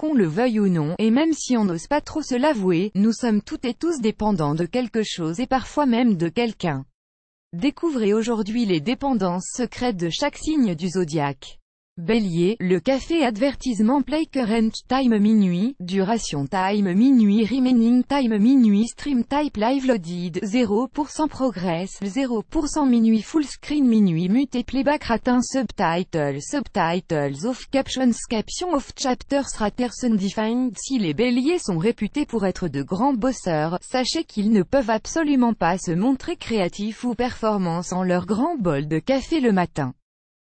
qu'on le veuille ou non, et même si on n'ose pas trop se l'avouer, nous sommes toutes et tous dépendants de quelque chose et parfois même de quelqu'un. Découvrez aujourd'hui les dépendances secrètes de chaque signe du zodiaque. Bélier, le café advertisement play current time minuit, duration time minuit remaining time minuit stream type live loaded, 0% progress, 0% minuit full screen minuit mute playback ratin subtitles off captions off chapters raters undefined. Si les béliers sont réputés pour être de grands bosseurs, sachez qu'ils ne peuvent absolument pas se montrer créatifs ou performants sans leur grand bol de café le matin.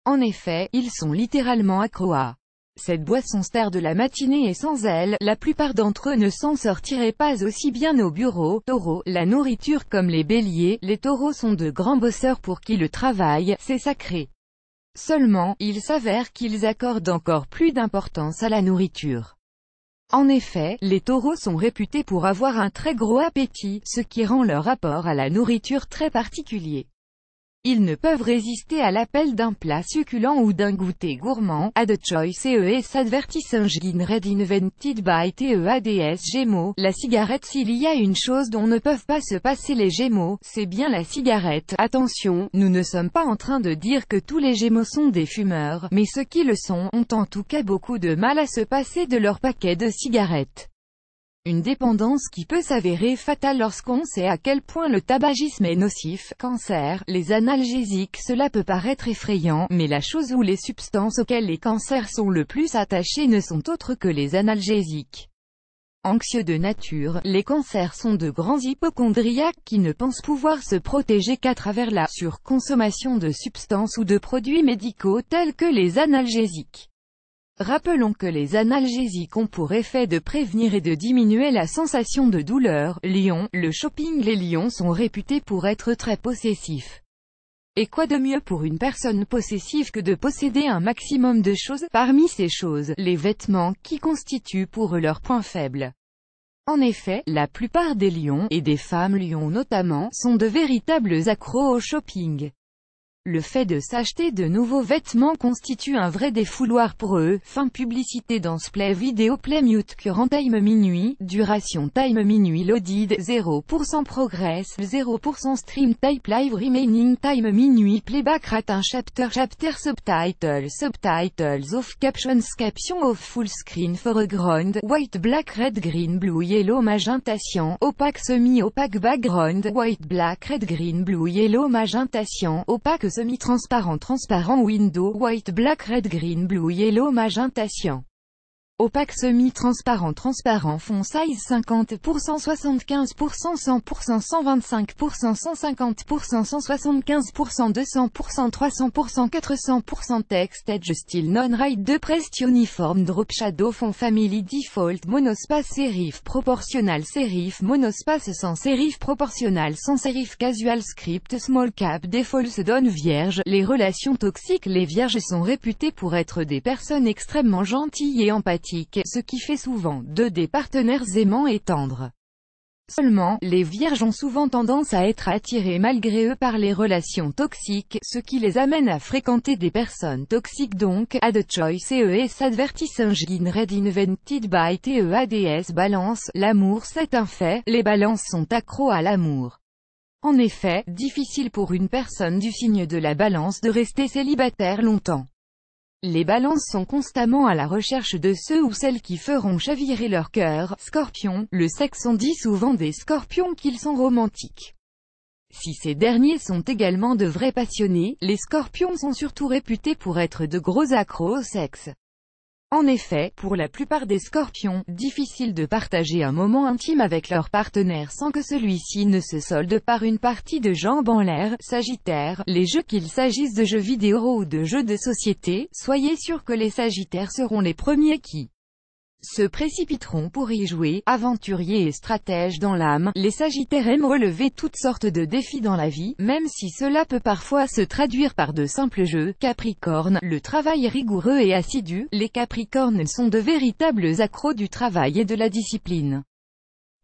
En effet, ils sont littéralement accros à cette boisson star de la matinée et sans elle, la plupart d'entre eux ne s'en sortiraient pas aussi bien au bureau. Taureau, la nourriture comme les béliers, les taureaux sont de grands bosseurs pour qui le travail, c'est sacré. Seulement, il s'avère qu'ils accordent encore plus d'importance à la nourriture. En effet, les taureaux sont réputés pour avoir un très gros appétit, ce qui rend leur rapport à la nourriture très particulier. Ils ne peuvent résister à l'appel d'un plat succulent ou d'un goûter gourmand. Add choice ES advertising read invented by TEADS Gémeaux. La cigarette. S'il y a une chose dont ne peuvent pas se passer les Gémeaux, c'est bien la cigarette. Attention, nous ne sommes pas en train de dire que tous les Gémeaux sont des fumeurs, mais ceux qui le sont, ont en tout cas beaucoup de mal à se passer de leur paquet de cigarettes. Une dépendance qui peut s'avérer fatale lorsqu'on sait à quel point le tabagisme est nocif. Cancer, les analgésiques. Cela peut paraître effrayant, mais la chose ou les substances auxquelles les cancers sont le plus attachés ne sont autres que les analgésiques. Anxieux de nature, les cancers sont de grands hypocondriaques qui ne pensent pouvoir se protéger qu'à travers la surconsommation de substances ou de produits médicaux tels que les analgésiques. Rappelons que les analgésiques ont pour effet de prévenir et de diminuer la sensation de douleur. Lion, le shopping. Les lions sont réputés pour être très possessifs. Et quoi de mieux pour une personne possessive que de posséder un maximum de choses? Parmi ces choses, les vêtements, qui constituent pour eux leur point faible. En effet, la plupart des lions, et des femmes lions notamment, sont de véritables accros au shopping. Le fait de s'acheter de nouveaux vêtements constitue un vrai défouloir pour eux. Fin publicité dans play vidéo play mute current time minuit, duration time minuit loaded, 0% progress, 0% stream type live remaining time minuit playback ratin chapter subtitles off captions off full screen foreground, white black red green blue yellow magenta cyan, opaque semi-opaque background, white black red green blue yellow magenta cyan, opaque semi-transparent transparent window, white black red green blue yellow magenta cyan. Opaque semi-transparent transparent fond size 50%, 75%, 100%, 125%, 150%, 175%, 200%, 300%, 400% text edge style non-right de prest uniforme drop shadow fond family default monospace serif proportional serif monospace sans serif proportional sans serif casual script small cap default donne vierge. Les relations toxiques. Les vierges sont réputées pour être des personnes extrêmement gentilles et empathiques, ce qui fait souvent d'eux des partenaires aimants et tendres. Seulement, les vierges ont souvent tendance à être attirés malgré eux par les relations toxiques, ce qui les amène à fréquenter des personnes toxiques. Donc, add choice ES advertising read invented by TEADS Balance. L'amour. C'est un fait, les balances sont accros à l'amour. En effet, difficile pour une personne du signe de la balance de rester célibataire longtemps. Les balances sont constamment à la recherche de ceux ou celles qui feront chavirer leur cœur. Scorpion, le sexe. On dit souvent des scorpions qu'ils sont romantiques. Si ces derniers sont également de vrais passionnés, les scorpions sont surtout réputés pour être de gros accros au sexe. En effet, pour la plupart des scorpions, difficile de partager un moment intime avec leur partenaire sans que celui-ci ne se solde par une partie de jambes en l'air. Sagittaire, les jeux. Qu'il s'agisse de jeux vidéo ou de jeux de société, soyez sûr que les sagittaires seront les premiers qui se précipiteront pour y jouer. Aventuriers et stratèges dans l'âme, les sagittaires aiment relever toutes sortes de défis dans la vie, même si cela peut parfois se traduire par de simples jeux. Capricorne, le travail est rigoureux et assidu. Les capricornes sont de véritables accros du travail et de la discipline.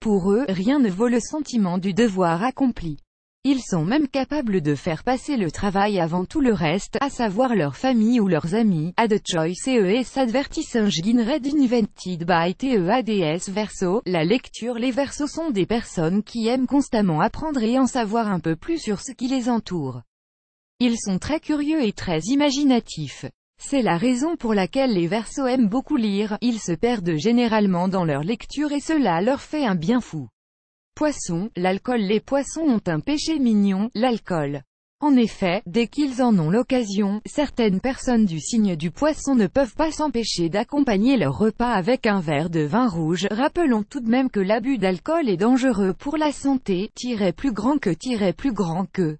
Pour eux, rien ne vaut le sentiment du devoir accompli. Ils sont même capables de faire passer le travail avant tout le reste, à savoir leur famille ou leurs amis. Ad choice ES advertising read invented by TEADS Verseau. La lecture. Les Verseaux sont des personnes qui aiment constamment apprendre et en savoir un peu plus sur ce qui les entoure. Ils sont très curieux et très imaginatifs. C'est la raison pour laquelle les Verseaux aiment beaucoup lire. Ils se perdent généralement dans leur lecture et cela leur fait un bien fou. Poisson, l'alcool. Les poissons ont un péché mignon, l'alcool. En effet, dès qu'ils en ont l'occasion, certaines personnes du signe du poisson ne peuvent pas s'empêcher d'accompagner leur repas avec un verre de vin rouge. Rappelons tout de même que l'abus d'alcool est dangereux pour la santé, plus grand que